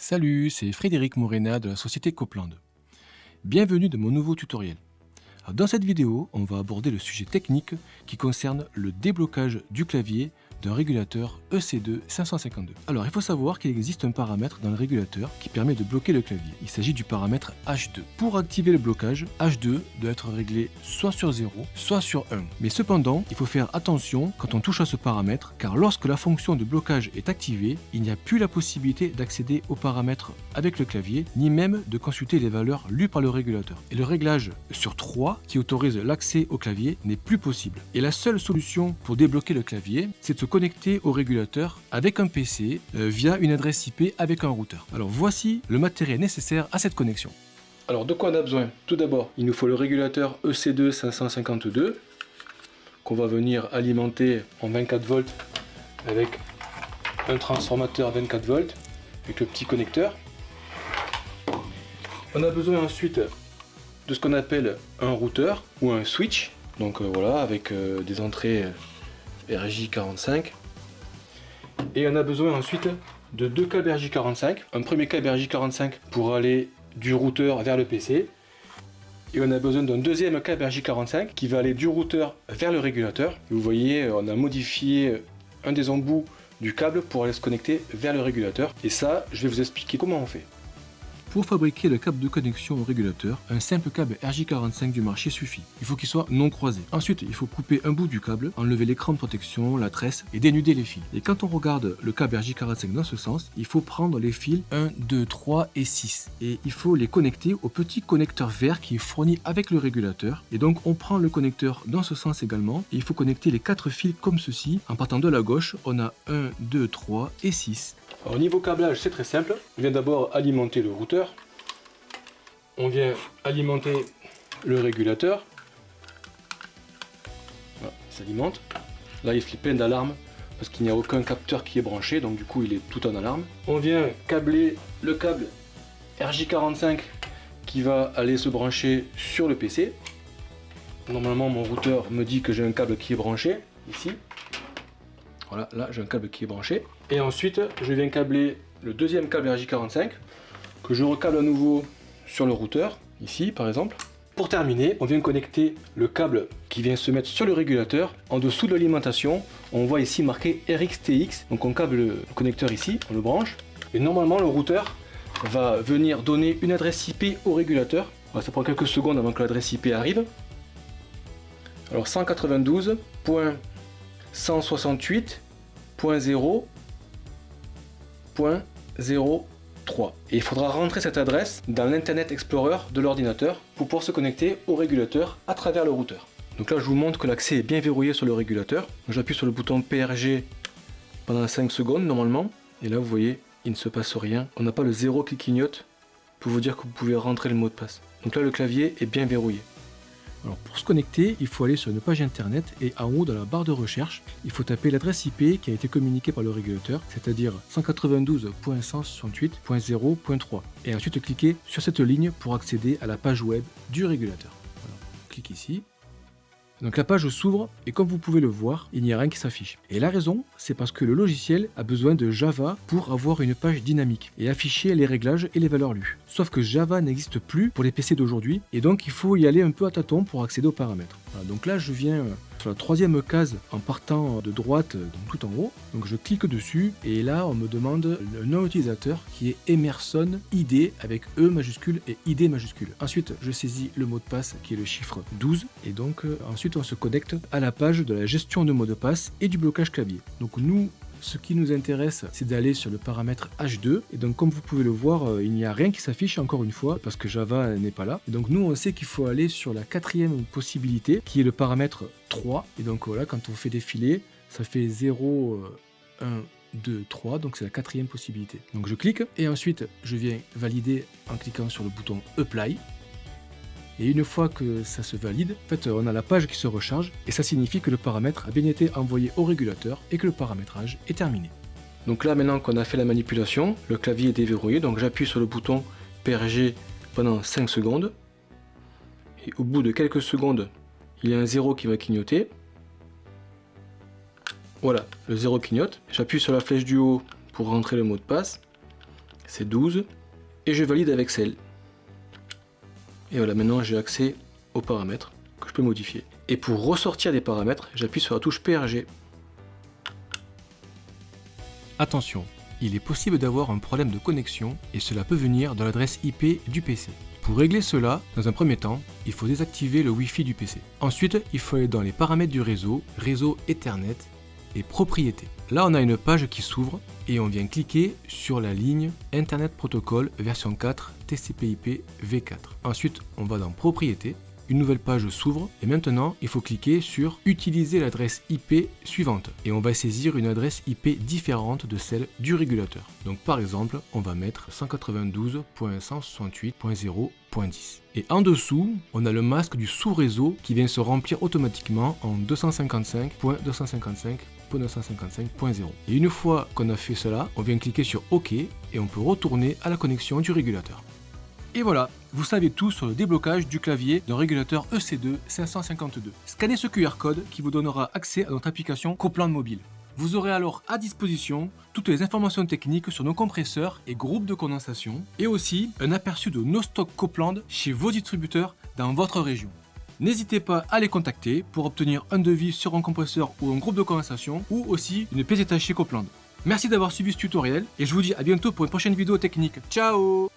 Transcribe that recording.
Salut, c'est Frédéric Morena de la société Copland. Bienvenue dans mon nouveau tutoriel. Alors, dans cette vidéo, on va aborder le sujet technique qui concerne le déblocage du clavier d'un régulateur EC2 552. Alors il faut savoir qu'il existe un paramètre dans le régulateur qui permet de bloquer le clavier. Il s'agit du paramètre H2. Pour activer le blocage, H2 doit être réglé soit sur 0, soit sur 1. Mais cependant, il faut faire attention quand on touche à ce paramètre, car lorsque la fonction de blocage est activée, il n'y a plus la possibilité d'accéder au paramètre avec le clavier, ni même de consulter les valeurs lues par le régulateur. Et le réglage sur 3, qui autorise l'accès au clavier, n'est plus possible. Et la seule solution pour débloquer le clavier, c'est de se connecter au régulateur avec un PC via une adresse IP avec un routeur. Alors voici le matériel nécessaire à cette connexion. Alors de quoi on a besoin? Tout d'abord, il nous faut le régulateur EC2 552 qu'on va venir alimenter en 24 volts avec un transformateur 24 volts avec le petit connecteur. On a besoin ensuite de ce qu'on appelle un routeur ou un switch. Donc voilà, avec des entrées RJ45. Et on a besoin ensuite de deux câbles RJ45. Un premier câble RJ45 pour aller du routeur vers le PC. Et on a besoin d'un deuxième câble RJ45 qui va aller du routeur vers le régulateur. Et vous voyez, on a modifié un des embouts du câble pour aller se connecter vers le régulateur. Et ça, je vais vous expliquer comment on fait. Pour fabriquer le câble de connexion au régulateur, un simple câble RJ45 du marché suffit. Il faut qu'il soit non croisé. Ensuite, il faut couper un bout du câble, enlever l'écran de protection, la tresse et dénuder les fils. Et quand on regarde le câble RJ45 dans ce sens, il faut prendre les fils 1, 2, 3 et 6. Et il faut les connecter au petit connecteur vert qui est fourni avec le régulateur. Et donc on prend le connecteur dans ce sens également. Et il faut connecter les 4 fils comme ceci. En partant de la gauche, on a 1, 2, 3 et 6. Alors, au niveau câblage, c'est très simple. On vient d'abord alimenter le routeur. On vient alimenter le régulateur. Voilà, il s'alimente. Là, il fait plein d'alarmes parce qu'il n'y a aucun capteur qui est branché, donc du coup, il est tout en alarme. On vient câbler le câble RJ45 qui va aller se brancher sur le PC. Normalement, mon routeur me dit que j'ai un câble qui est branché ici. Voilà, là j'ai un câble qui est branché. Et ensuite, je viens câbler le deuxième câble RJ45 que je recâble à nouveau sur le routeur, ici par exemple. Pour terminer, on vient connecter le câble qui vient se mettre sur le régulateur. En dessous de l'alimentation, on voit ici marqué RxTX. Donc on câble le connecteur ici, on le branche. Et normalement, le routeur va venir donner une adresse IP au régulateur. Alors, ça prend quelques secondes avant que l'adresse IP arrive. Alors 192.168.0.03 et il faudra rentrer cette adresse dans l'Internet Explorer de l'ordinateur pour pouvoir se connecter au régulateur à travers le routeur. Donc là je vous montre que l'accès est bien verrouillé sur le régulateur. J'appuie sur le bouton PRG pendant 5 secondes normalement et là vous voyez il ne se passe rien. On n'a pas le 0 qui clignote pour vous dire que vous pouvez rentrer le mot de passe. Donc là le clavier est bien verrouillé. Alors pour se connecter, il faut aller sur une page internet et en haut dans la barre de recherche, il faut taper l'adresse IP qui a été communiquée par le régulateur, c'est-à-dire 192.168.0.3 et ensuite cliquer sur cette ligne pour accéder à la page web du régulateur. Voilà, on clique ici. Donc la page s'ouvre et comme vous pouvez le voir, il n'y a rien qui s'affiche. Et la raison, c'est parce que le logiciel a besoin de Java pour avoir une page dynamique et afficher les réglages et les valeurs lues. Sauf que Java n'existe plus pour les PC d'aujourd'hui et donc il faut y aller un peu à tâtons pour accéder aux paramètres. Voilà, donc là je viens sur la troisième case en partant de droite, donc tout en haut. Donc je clique dessus et là on me demande le nom utilisateur qui est Emerson ID avec E majuscule et ID majuscule. Ensuite je saisis le mot de passe qui est le chiffre 12 et donc ensuite on se connecte à la page de la gestion de mot de passe et du blocage clavier. Donc nous, ce qui nous intéresse, c'est d'aller sur le paramètre H2. Et donc, comme vous pouvez le voir, il n'y a rien qui s'affiche encore une fois parce que Java n'est pas là. Et donc, nous, on sait qu'il faut aller sur la quatrième possibilité qui est le paramètre 3. Et donc, voilà, quand on fait défiler, ça fait 0, 1, 2, 3. Donc, c'est la quatrième possibilité. Donc, je clique et ensuite, je viens valider en cliquant sur le bouton Apply. Et une fois que ça se valide, en fait, on a la page qui se recharge et ça signifie que le paramètre a bien été envoyé au régulateur et que le paramétrage est terminé. Donc là, maintenant qu'on a fait la manipulation, le clavier est déverrouillé, donc j'appuie sur le bouton PRG pendant 5 secondes. Et au bout de quelques secondes, il y a un 0 qui va clignoter. Voilà, le 0 clignote. J'appuie sur la flèche du haut pour rentrer le mot de passe. c'est 12, et je valide avec celle. Et voilà, maintenant j'ai accès aux paramètres que je peux modifier. Et pour ressortir des paramètres, j'appuie sur la touche PRG. Attention, il est possible d'avoir un problème de connexion et cela peut venir de l'adresse IP du PC. Pour régler cela, dans un premier temps, il faut désactiver le Wi-Fi du PC. Ensuite, il faut aller dans les paramètres du réseau, réseau Ethernet et propriétés. Là, on a une page qui s'ouvre et on vient cliquer sur la ligne Internet Protocol version 4 TCP/IP v4. Ensuite, on va dans propriétés. Une nouvelle page s'ouvre et maintenant il faut cliquer sur utiliser l'adresse IP suivante et on va saisir une adresse IP différente de celle du régulateur. Donc par exemple on va mettre 192.168.0.10 et en dessous on a le masque du sous-réseau qui vient se remplir automatiquement en 255.255.955.0. Et une fois qu'on a fait cela, on vient cliquer sur OK et on peut retourner à la connexion du régulateur. Et voilà, vous savez tout sur le déblocage du clavier d'un régulateur EC2 552. Scannez ce QR code qui vous donnera accès à notre application Copland Mobile. Vous aurez alors à disposition toutes les informations techniques sur nos compresseurs et groupes de condensation, et aussi un aperçu de nos stocks Copland chez vos distributeurs dans votre région. N'hésitez pas à les contacter pour obtenir un devis sur un compresseur ou un groupe de condensation, ou aussi une pièce détachée Copland. Merci d'avoir suivi ce tutoriel, et je vous dis à bientôt pour une prochaine vidéo technique. Ciao!